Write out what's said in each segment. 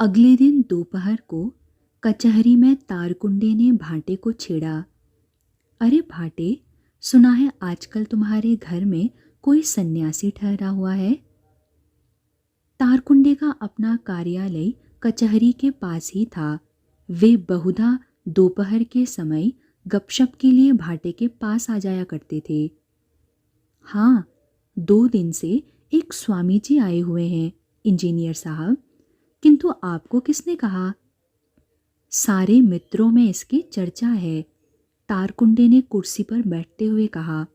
अगले दिन दोपहर को कचहरी में तारकुंडे ने भाटे को छेड़ा। अरे भाटे, सुना है आजकल तुम्हारे घर में कोई सन्यासी ठहरा हुआ है। तारकुंडे का अपना कार्यालय कचहरी के पास ही था। वे बहुधा दोपहर के समय गपशप के लिए भाटे के पास आ जाया करते थे। हाँ, 2 दिन से एक स्वामी जी आए हुए हैं इंजीनियर साहब। किंतु आपको किसने कहा? सारे मित्रों में इसकी चर्चा है, तारकुंडे ने कुर्सी पर बैठते हुए कहा।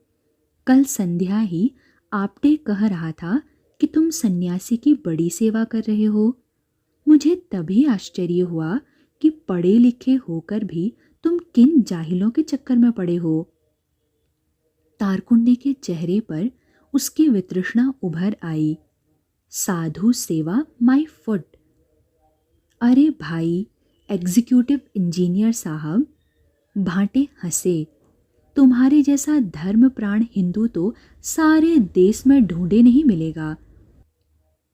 कल संध्या ही आपटे कह रहा था कि तुम सन्यासी की बड़ी सेवा कर रहे हो। मुझे तभी आश्चर्य हुआ कि पढ़े लिखे होकर भी तुम किन जाहिलों के चक्कर में पड़े हो। तारकुंडे के चेहरे पर उसकी वितृष्णा उभर आई। साधु सेवा माय फुट। अरे भाई एग्जीक्यूटिव इंजीनियर साहब, भाटे हंसे। तुम्हारे जैसा धर्मप्राण हिंदू तो सारे देश में ढूंढे नहीं मिलेगा।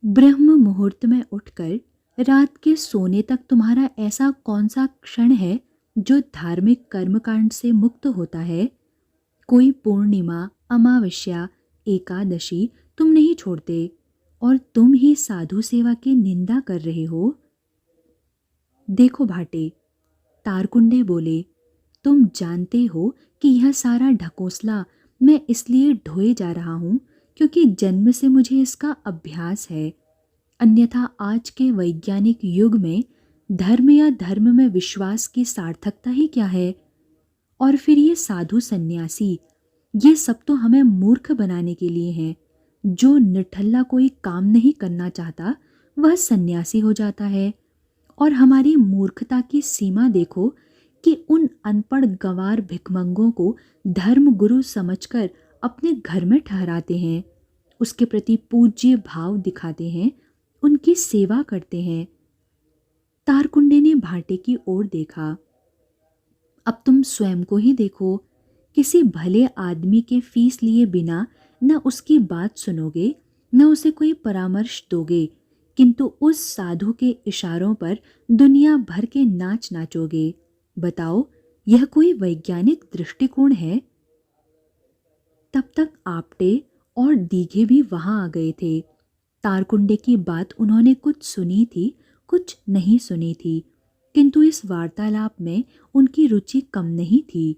ब्रह्म मुहूर्त में उठकर रात के सोने तक तुम्हारा ऐसा कौन सा क्षण है जो धार्मिक कर्मकांड से मुक्त होता है? कोई पूर्णिमा, अमावस्या, एकादशी तुम नहीं छोड़ते, और तुम ही साधु सेवा की निंदा कर रहे हो। देखो भाटे, तारकुंडे बोले, तुम जानते हो कि यह सारा ढकोसला मैं इसलिए ढोए जा रहा हूँ क्योंकि जन्म से मुझे इसका अभ्यास है। अन्यथा आज के वैज्ञानिक युग में धर्म या धर्म में विश्वास की सार्थकता ही क्या है? और फिर ये साधु सन्यासी, ये सब तो हमें मूर्ख बनाने के लिए हैं। जो निठल्ला कोई काम नहीं करना चाहता वह सन्यासी हो जाता है। और हमारी मूर्खता की सीमा देखो कि उन अनपढ़ गंवार भिखमंगों को धर्म गुरु समझकर अपने घर में ठहराते हैं, उसके प्रति पूज्य भाव दिखाते हैं, उनकी सेवा करते हैं। तारकुंडे ने भाटे की ओर देखा। अब तुम स्वयं को ही देखो। किसी भले आदमी के फीस लिए बिना न उसकी बात सुनोगे, न उसे कोई परामर्श दोगे, किंतु उस साधु के इशारों पर दुनिया भर के नाच नाचोगे। बताओ, यह कोई वैज्ञानिक दृष्टिकोण है? तब तक आपटे और दीघे भी वहां आ गए थे। तारकुंडे की बात उन्होंने कुछ सुनी थी, कुछ नहीं सुनी थी, किंतु इस वार्तालाप में उनकी रुचि कम नहीं थी।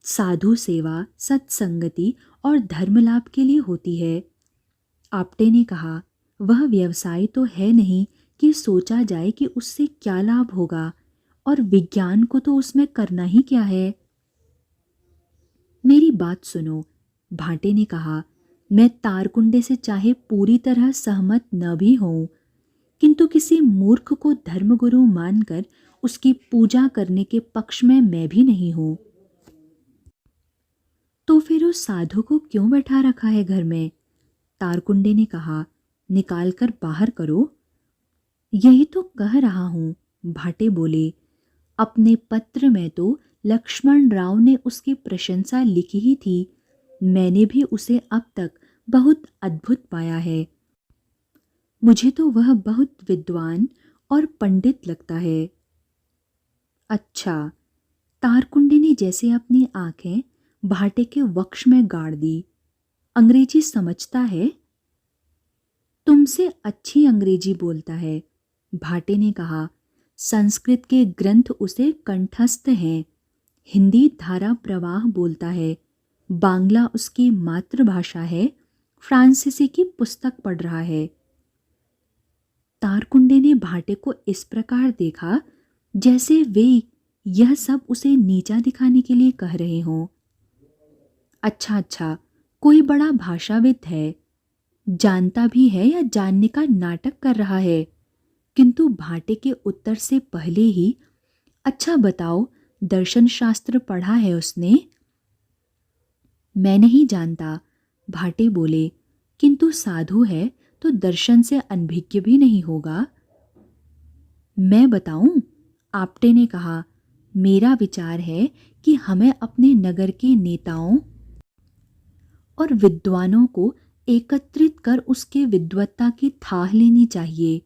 साधु सेवा सत्संगति और धर्मलाभ के लिए होती है। आपटे ने कहा, वह व्यवसाय तो है नहीं कि सोचा जाए कि उससे क्या लाभ होगा, और विज्ञान को तो उसमें करना ही क्या है। मेरी बात सुनो, भाटे ने कहा। मैं तारकुंडे से चाहे पूरी तरह सहमत न भी हूं, किंतु किसी मूर्ख को धर्मगुरु मानकर उसकी पूजा करने के पक्ष में मैं भी नहीं हूं। तो फिर उस साधु को क्यों बैठा रखा है घर में? तारकुंडे ने कहा। निकाल कर बाहर करो। यही तो कह रहा हूं, भाटे बोले। अपने पत्र में तो लक्ष्मण राव ने उसकी प्रशंसा लिखी ही थी। मैंने भी उसे अब तक बहुत अद्भुत पाया है। मुझे तो वह बहुत विद्वान और पंडित लगता है। अच्छा, तारकुंडे ने जैसे अपनी आंखें भाटे के वक्ष में गाड़ दी। अंग्रेजी समझता है? तुमसे अच्छी अंग्रेजी बोलता है, भाटे ने कहा। संस्कृत के ग्रंथ उसे कंठस्थ हैं। हिंदी धारा प्रवाह बोलता है। बांग्ला उसकी मातृभाषा है। फ्रांसीसी की पुस्तक पढ़ रहा है। तारकुंडे ने भाटे को इस प्रकार देखा जैसे वे यह सब उसे नीचा दिखाने के लिए कह रहे हों। अच्छा अच्छा, कोई बड़ा भाषाविद है, जानता भी है या जानने का नाटक कर रहा है। किंतु भाटे के उत्तर से पहले ही, अच्छा बताओ, दर्शन शास्त्र पढ़ा है उसने? मैं नहीं जानता, भाटे बोले, किंतु साधु है तो दर्शन से अनभिज्ञ भी नहीं होगा। मैं बताऊं, आपटे ने कहा। मेरा विचार है कि हमें अपने नगर के नेताओं और विद्वानों को एकत्रित कर उसके विद्वत्ता की थाह लेनी चाहिए।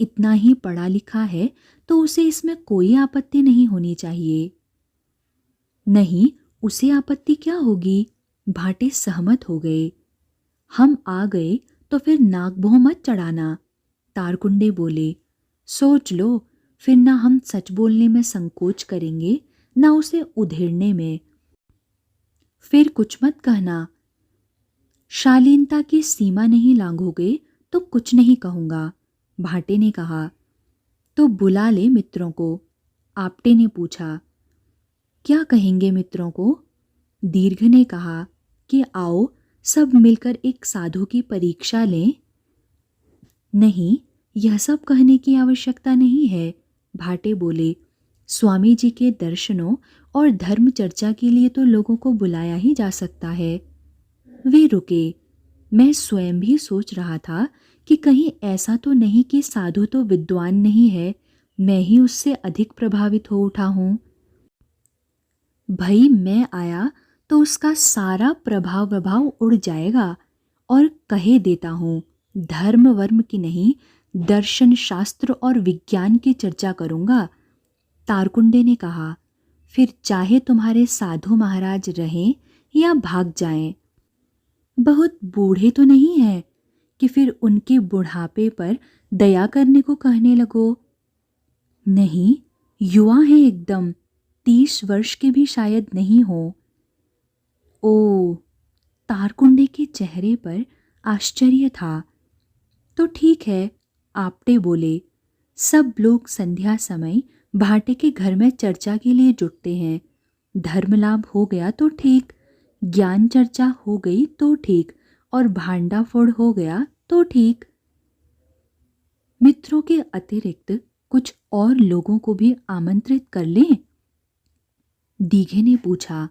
इतना ही पढ़ा लिखा है तो उसे इसमें कोई आपत्ति नहीं होनी चाहिए। नहीं, उसे आपत्ति क्या होगी? भाटे सहमत हो गए। हम आ गए तो फिर नाक भौं मत चढ़ाना, तारकुंडे बोले। सोच लो, फिर ना हम सच बोलने में संकोच करेंगे ना उसे उधेड़ने में। फिर कुछ मत कहना। शालीनता की सीमा नहीं लांघोगे तो कुछ नहीं कहूँगा, भाटे ने कहा। तो बुला ले मित्रों को, आपटे ने पूछा। क्या कहेंगे मित्रों को? दीर्घ ने कहा कि आओ सब मिलकर एक साधु की परीक्षा लें। नहीं, यह सब कहने की आवश्यकता नहीं है, भाटे बोले। स्वामी जी के दर्शनों और धर्म चर्चा के लिए तो लोगों को बुलाया ही जा सकता है। वे रुके। मैं स्वयं भी सोच रहा था कि कहीं ऐसा तो नहीं कि साधु तो विद्वान नहीं है, मैं ही उससे अधिक प्रभावित हो उठा हूँ। भाई मैं आया तो उसका सारा प्रभाव उड़ जाएगा। और कहे देता हूँ, धर्म वर्म की नहीं, दर्शन शास्त्र और विज्ञान की चर्चा करूँगा, तारकुंडे ने कहा। फिर चाहे तुम्हारे साधु महाराज रहें या भाग जाएं। बहुत बूढ़े तो नहीं हैं कि फिर उनके बुढ़ापे पर दया करने को कहने लगो। नहीं, युवा हैं एकदम, 30 वर्ष के भी शायद नहीं हो। ओ, तारकुंडे के चेहरे पर आश्चर्य था। तो ठीक है, आपटे बोले। सब लोग संध्या समय भाटे के घर में चर्चा के लिए जुटते हैं। धर्म लाभ हो गया तो ठीक, ज्ञान चर्चा हो गई तो ठीक, और भांडा फोड़ हो गया तो ठीक। मित्रों के अतिरिक्त कुछ और लोगों को भी आमंत्रित कर लें? दीघे ने पूछा।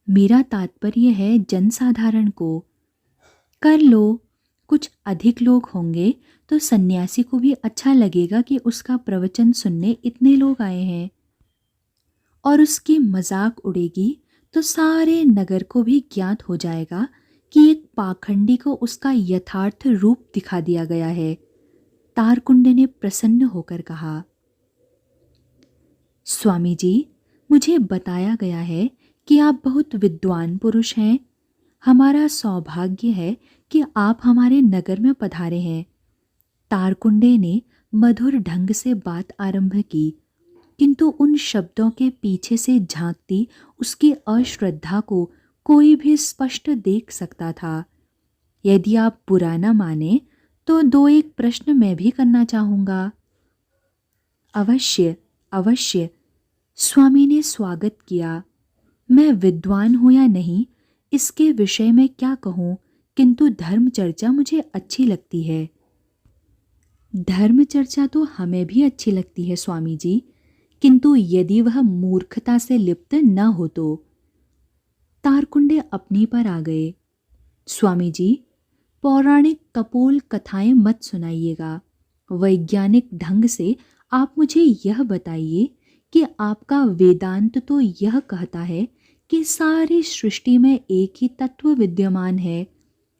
मेरा तात्पर्य है जनसाधारण को। कर लो, कुछ अधिक लोग होंगे तो सन्यासी को भी अच्छा लगेगा कि उसका प्रवचन सुनने इतने लोग आए हैं, और उसकी मजाक उड़ेगी तो सारे नगर को भी ज्ञात हो जाएगा कि एक पाखंडी को उसका यथार्थ रूप दिखा दिया गया है, तारकुंडे ने प्रसन्न होकर कहा। स्वामी जी, मुझे बताया गया है कि आप बहुत विद्वान पुरुष हैं। हमारा सौभाग्य है कि आप हमारे नगर में पधारे हैं। तारकुंडे ने मधुर ढंग से बात आरंभ की, किंतु उन शब्दों के पीछे से झांकती उसकी अश्रद्धा को कोई भी स्पष्ट देख सकता था। यदि आप बुरा न माने तो 2-1 प्रश्न मैं भी करना चाहूँगा। अवश्य अवश्य, स्वामी ने स्वागत किया। मैं विद्वान हूँ या नहीं, इसके विषय में क्या कहूँ, किंतु धर्म चर्चा मुझे अच्छी लगती है। धर्म चर्चा तो हमें भी अच्छी लगती है स्वामी जी, किंतु यदि वह मूर्खता से लिप्त न हो तो। तारकुंडे अपनी पर आ गए। स्वामी जी, पौराणिक कपोल कथाएं मत सुनाइएगा। वैज्ञानिक ढंग से आप मुझे यह बताइए कि आपका वेदांत तो यह कहता है कि सारी सृष्टि में एक ही तत्व विद्यमान है,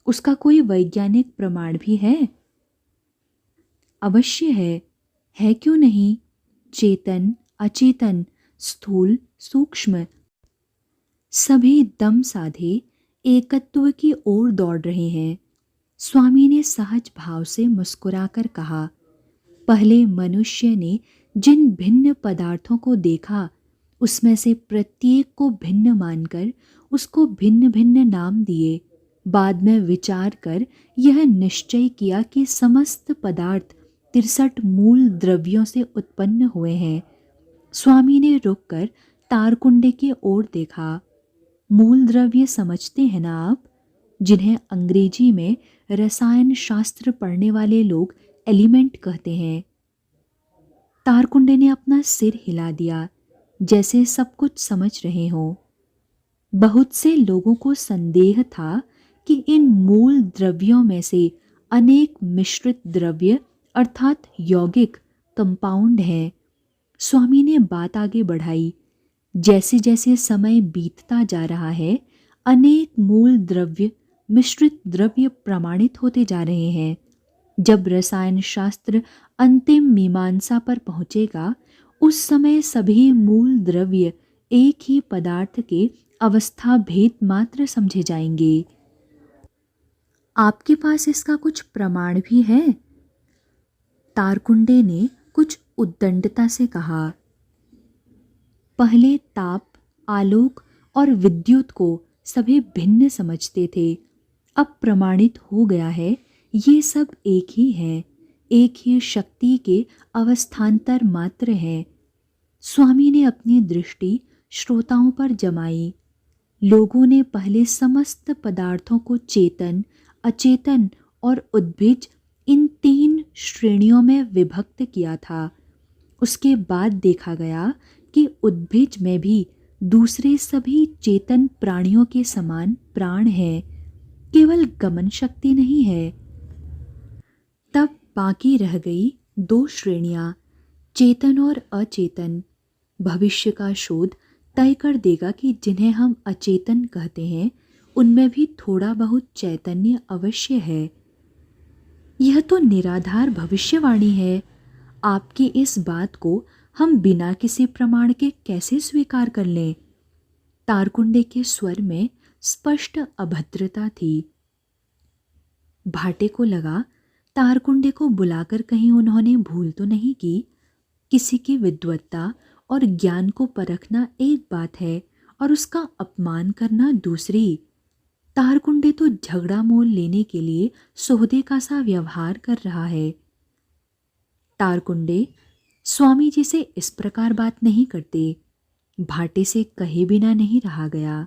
उसका कोई वैज्ञानिक प्रमाण भी है? अवश्य है क्यों नहीं? चेतन अचेतन, स्थूल सूक्ष्म, सभी दम साधे एकत्व की ओर दौड़ रहे हैं। स्वामी ने सहज भाव से मुस्कुराकर कहा। पहले मनुष्य ने जिन भिन्न पदार्थों को देखा, उसमें से प्रत्येक को भिन्न मानकर उसको भिन्न भिन्न नाम दिए। बाद में विचार कर यह निश्चय किया कि समस्त पदार्थ 63 मूल द्रव्यों से उत्पन्न हुए हैं। स्वामी ने रुककर तारकुंडे की ओर देखा। मूल द्रव्य समझते हैं ना आप, जिन्हें अंग्रेजी में रसायन शास्त्र पढ़ने वाले लोग एलिमेंट कहते हैं। तारकुंडे ने अपना सिर हिला दिया, जैसे सब कुछ समझ रहे हों। बहुत से लोगों को संदेह था कि इन मूल द्रव्यों में से अनेक मिश्रित द्रव्य अर्थात यौगिक कंपाउंड हैं। स्वामी ने बात आगे बढ़ाई। जैसे जैसे समय बीतता जा रहा है, अनेक मूल द्रव्य मिश्रित द्रव्य प्रमाणित होते जा रहे हैं। जब रसायन शास्त्र अंतिम मीमांसा पर पहुंचेगा, उस समय सभी मूल द्रव्य एक ही पदार्थ के अवस्था भेद मात्र समझे जाएंगे। आपके पास इसका कुछ प्रमाण भी है? तारकुंडे ने कुछ उद्दंडता से कहा। पहले ताप, आलोक और विद्युत को सभी भिन्न समझते थे। अब प्रमाणित हो गया है, ये सब एक ही है, एक ही शक्ति के अवस्थान्तर मात्र है। स्वामी ने अपनी दृष्टि श्रोताओं पर जमाई। लोगों ने पहले समस्त पदार्थों को चेतन, अचेतन और उद्भिज इन 3 श्रेणियों में विभक्त किया था। उसके बाद देखा गया कि उद्भिज में भी दूसरे सभी चेतन प्राणियों के समान प्राण है, केवल गमन शक्ति नहीं है। तब बाकी रह गई 2 श्रेणियां, चेतन और अचेतन। भविष्य का शोध तय कर देगा कि जिन्हें हम अचेतन कहते हैं, उनमें भी थोड़ा बहुत चैतन्य अवश्य है। यह तो निराधार भविष्यवाणी है। आपकी इस बात को हम बिना किसी प्रमाण के कैसे स्वीकार कर लें? तारकुंडे के स्वर में स्पष्ट अभद्रता थी। भाटे को लगा, तारकुंडे को बुलाकर कहीं उन्होंने भूल तो नहीं की। किसी की विद्वत्ता और ज्ञान को परखना एक बात है और उसका अपमान करना दूसरी। तारकुंडे तो झगड़ा मोल लेने के लिए सोहदे का सा व्यवहार कर रहा है। तारकुंडे स्वामी जी से इस प्रकार बात नहीं करते। भाटे से कहे बिना नहीं रहा गया।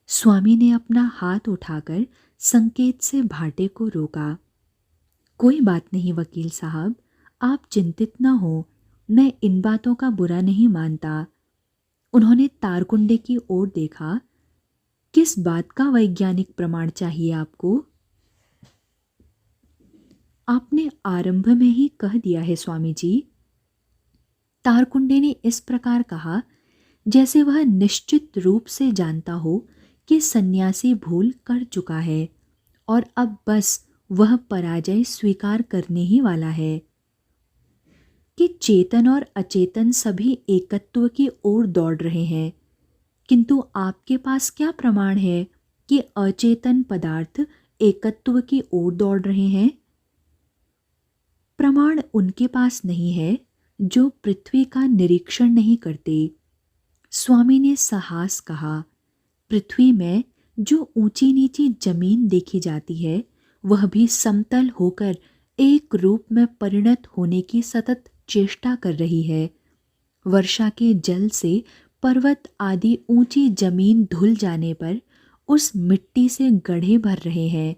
स्वामी ने अपना हाथ उठाकर संकेत से भाटे को रोका। कोई बात नहीं वकील साहब, आप चिंतित न हो, मैं इन बातों का बुरा नहीं मानता। उन्होंने तारकुंडे की ओर देखा। किस बात का वैज्ञानिक प्रमाण चाहिए आपको? आपने आरंभ में ही कह दिया है स्वामी जी। तारकुंडे ने इस प्रकार कहा जैसे वह निश्चित रूप से जानता हो कि सन्यासी भूल कर चुका है और अब बस वह पराजय स्वीकार करने ही वाला है कि चेतन और अचेतन सभी एकत्व की ओर दौड़ रहे हैं। किंतु आपके पास क्या प्रमाण है कि अचेतन पदार्थ एकत्व की ओर दौड़ रहे हैं? प्रमाण उनके पास नहीं है जो पृथ्वी का निरीक्षण नहीं करते। स्वामी ने साहस कहा, पृथ्वी में जो ऊंची नीची जमीन देखी जाती है, वह भी समतल होकर एक रूप में परिणत होने की सतत चेष्टा कर रही है। वर्षा के जल से पर्वत आदि ऊंची जमीन धुल जाने पर उस मिट्टी से गड्ढे भर रहे हैं।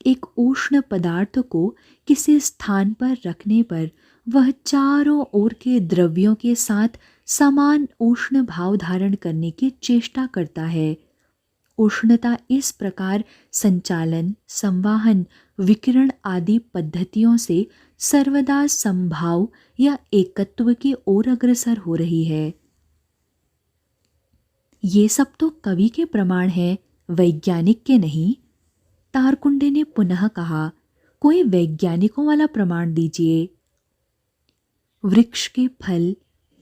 एक उष्ण पदार्थ को किसी स्थान पर रखने पर वह चारों ओर के द्रव्यों के साथ समान उष्ण भाव धारण करने की चेष्टा करता है। उष्णता इस प्रकार संचालन, संवाहन, विकिरण आदि पद्धतियों से सर्वदा संभाव या एकत्व की ओर अग्रसर हो रही है। ये सब तो कवि के प्रमाण हैं, वैज्ञानिक के नहीं। तारकुंडे ने पुनः कहा, कोई वैज्ञानिकों वाला प्रमाण दीजिए। वृक्ष के फल,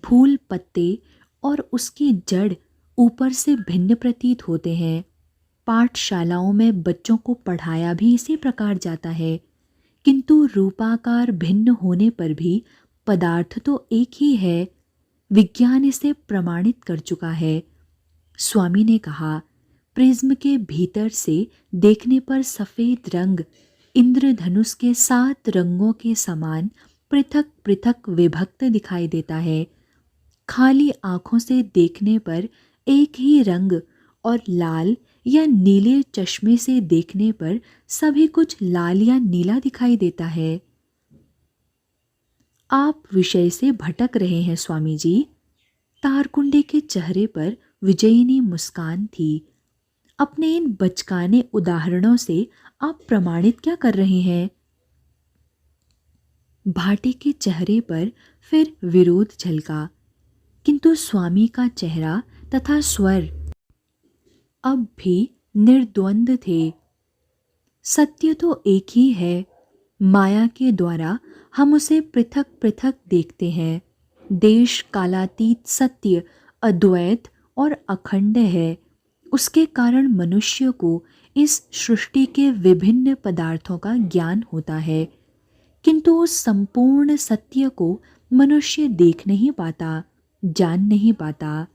फूल, पत्ते और उसकी जड़ ऊपर से भिन्न प्रतीत होते हैं। पाठशालाओं में बच्चों को पढ़ाया भी इसी प्रकार जाता है, किंतु रूपाकार भिन्न होने पर भी पदार्थ तो एक ही है। विज्ञान इसे प्रमाणित कर चुका है। स्वामी ने कहा, प्रिज्म के भीतर से देखने पर सफेद रंग इंद्रधनुष के 7 रंगों के समान पृथक पृथक विभक्त दिखाई देता है। खाली आंखों से देखने पर एक ही रंग और लाल या नीले चश्मे से देखने पर सभी कुछ लाल या नीला दिखाई देता है। आप विषय से भटक रहे हैं स्वामी जी। तारकुंडे के चेहरे पर विजयिनी मुस्कान थी। अपने इन बचकाने उदाहरणों से आप प्रमाणित क्या कर रहे हैं? भाटे के चेहरे पर फिर विरोध झलका, किंतु स्वामी का चेहरा तथा स्वर अब भी निर्द्वंद थे। सत्य तो एक ही है, माया के द्वारा हम उसे पृथक पृथक देखते हैं। देश कालातीत सत्य अद्वैत और अखंड है। उसके कारण मनुष्य को इस सृष्टि के विभिन्न पदार्थों का ज्ञान होता है, किंतु उस संपूर्ण सत्य को मनुष्य देख नहीं पाता, जान नहीं पाता।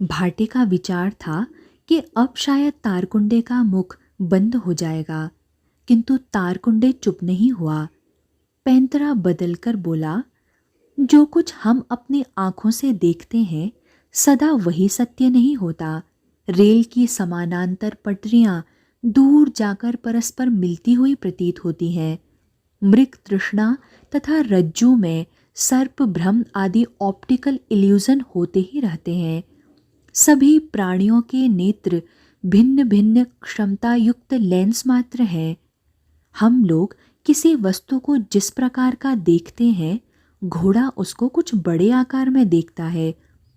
भाटे का विचार था कि अब शायद तारकुंडे का मुख बंद हो जाएगा, किंतु तारकुंडे चुप नहीं हुआ। पैंतरा बदलकर बोला, जो कुछ हम अपनी आंखों से देखते हैं सदा वही सत्य नहीं होता। रेल की समानांतर पटरियां दूर जाकर परस्पर मिलती हुई प्रतीत होती हैं। मृग तृष्णा तथा रज्जू में सर्प भ्रम आदि ऑप्टिकल इल्यूजन होते ही रहते हैं। सभी प्राणियों के नेत्र भिन्न भिन्न क्षमता युक्त लेंस मात्र हैं। हम लोग किसी वस्तु को जिस प्रकार का देखते हैं, घोड़ा उसको कुछ बड़े आकार में देखता है,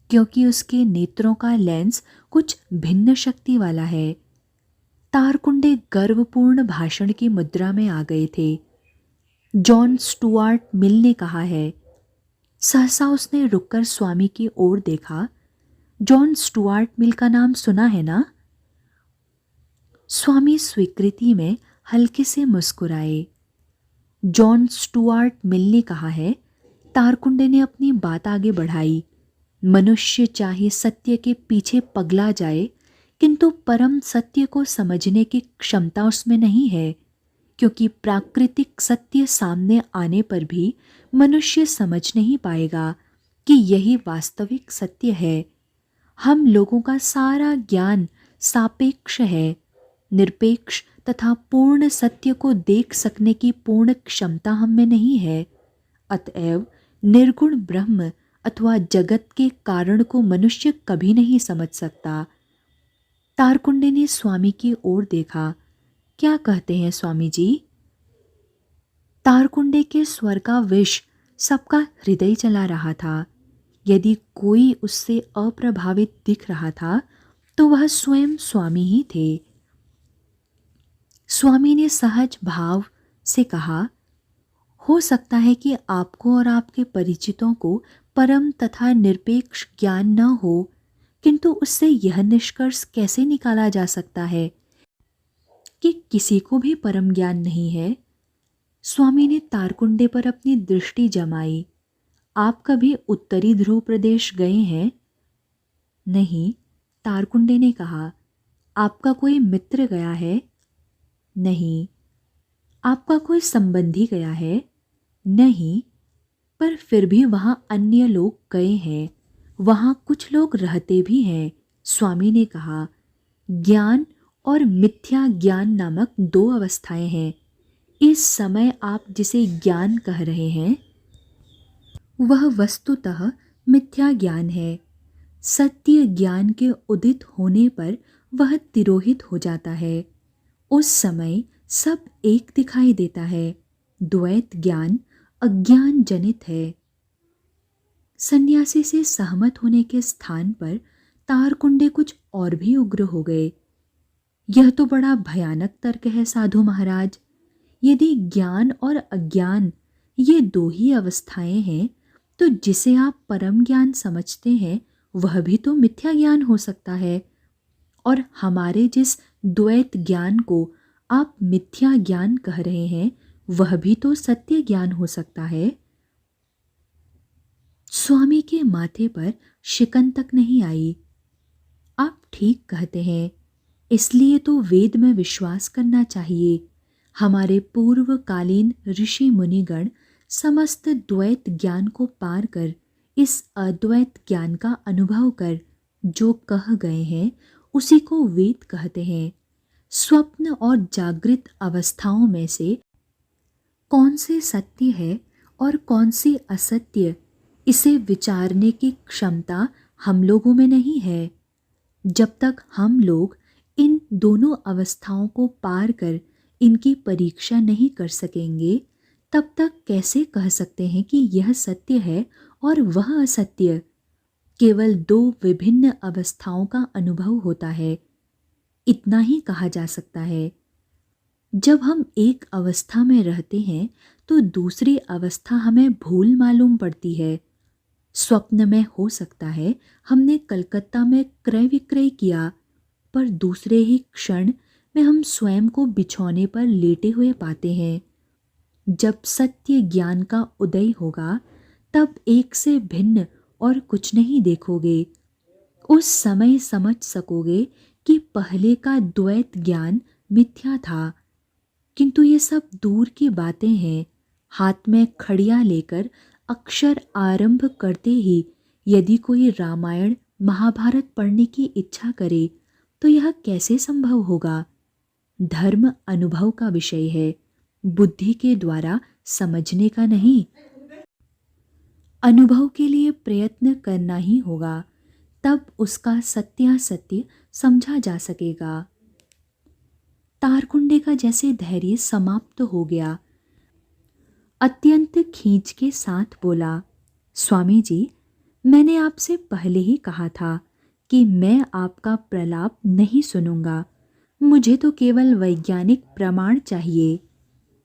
क्योंकि उसके नेत्रों का लेंस कुछ भिन्न शक्ति वाला है। तारकुंडे गर्वपूर्ण भाषण की मुद्रा में आ गए थे। जॉन स्टुअर्ट मिल ने कहा है। सहसा उसने रुककर स्वामी की ओर देखा। जॉन स्टुअर्ट मिल का नाम सुना है ना? स्वामी स्वीकृति में हल्के से मुस्कुराए। जॉन स्टुअर्ट मिल ने कहा है। तारकुंडे ने अपनी बात आगे बढ़ाई। मनुष्य चाहे सत्य के पीछे पगला जाए, किंतु परम सत्य को समझने की क्षमता उसमें नहीं है, क्योंकि प्राकृतिक सत्य सामने आने पर भी मनुष्य समझ नहीं पाएगा कि यही वास्तविक सत्य है। हम लोगों का सारा ज्ञान सापेक्ष है। निरपेक्ष तथा पूर्ण सत्य को देख सकने की पूर्ण क्षमता हम में नहीं है। अतएव निर्गुण ब्रह्म अथवा जगत के कारण को मनुष्य कभी नहीं समझ सकता। तारकुंडे ने स्वामी की ओर देखा। क्या कहते हैं स्वामी जी? तारकुंडे के स्वर का विष सबका हृदय चला रहा था। यदि कोई उससे अप्रभावित दिख रहा था तो वह स्वयं स्वामी ही थे। स्वामी ने सहज भाव से कहा, हो सकता है कि आपको और आपके परिचितों को परम तथा निरपेक्ष ज्ञान न हो, किंतु उससे यह निष्कर्ष कैसे निकाला जा सकता है कि किसी को भी परम ज्ञान नहीं है? स्वामी ने तारकुंडे पर अपनी दृष्टि जमाई। आप कभी उत्तरी ध्रुव प्रदेश गए हैं? नहीं, तारकुंडे ने कहा। आपका कोई मित्र गया है? नहीं। आपका कोई संबंधी गया है? नहीं, पर फिर भी वहाँ अन्य लोग गए हैं। वहाँ कुछ लोग रहते भी हैं। स्वामी ने कहा, ज्ञान और मिथ्या ज्ञान नामक दो अवस्थाएं हैं। इस समय आप जिसे ज्ञान कह रहे हैं वह वस्तुतः मिथ्या ज्ञान है। सत्य ज्ञान के उदित होने पर वह तिरोहित हो जाता है। उस समय सब एक दिखाई देता है। द्वैत ज्ञान अज्ञान जनित है। सन्यासी से सहमत होने के स्थान पर तारकुंडे कुछ और भी उग्र हो गए। यह तो बड़ा भयानक तर्क है साधु महाराज। यदि ज्ञान और अज्ञान ये दो ही अवस्थाएं हैं, तो जिसे आप परम ज्ञान समझते हैं वह भी तो मिथ्या ज्ञान हो सकता है, और हमारे जिस द्वैत ज्ञान को आप मिथ्या ज्ञान कह रहे हैं वह भी तो सत्य ज्ञान हो सकता है। स्वामी के माथे पर शिकन तक नहीं आई। आप ठीक कहते हैं, इसलिए तो वेद में विश्वास करना चाहिए। हमारे पूर्वकालीन ऋषि मुनिगण समस्त द्वैत ज्ञान को पार कर इस अद्वैत ज्ञान का अनुभव कर जो कह गए हैं उसी को वेद कहते हैं। स्वप्न और जागृत अवस्थाओं में से कौन से सत्य है और कौन सी असत्य, इसे विचारने की क्षमता हम लोगों में नहीं है। जब तक हम लोग इन दोनों अवस्थाओं को पार कर इनकी परीक्षा नहीं कर सकेंगे, तब तक कैसे कह सकते हैं कि यह सत्य है और वह असत्य। केवल दो विभिन्न अवस्थाओं का अनुभव होता है, इतना ही कहा जा सकता है। जब हम एक अवस्था में रहते हैं तो दूसरी अवस्था हमें भूल मालूम पड़ती है। स्वप्न में हो सकता है हमने कलकत्ता में क्रय विक्रय किया, पर दूसरे ही क्षण में हम स्वयं को बिछौने पर लेटे हुए पाते हैं। जब सत्य ज्ञान का उदय होगा तब एक से भिन्न और कुछ नहीं देखोगे। उस समय समझ सकोगे कि पहले का द्वैत ज्ञान मिथ्या था। किंतु ये सब दूर की बातें हैं। हाथ में खड़िया लेकर अक्षर आरंभ करते ही यदि कोई रामायण महाभारत पढ़ने की इच्छा करे तो यह कैसे संभव होगा? धर्म अनुभव का विषय है, बुद्धि के द्वारा समझने का नहीं। अनुभव के लिए प्रयत्न करना ही होगा, तब उसका सत्यासत्य समझा जा सकेगा। तारकुंडे का जैसे धैर्य समाप्त हो गया। अत्यंत खींच के साथ बोला, स्वामी जी, मैंने आपसे पहले ही कहा था कि मैं आपका प्रलाप नहीं सुनूंगा। मुझे तो केवल वैज्ञानिक प्रमाण चाहिए।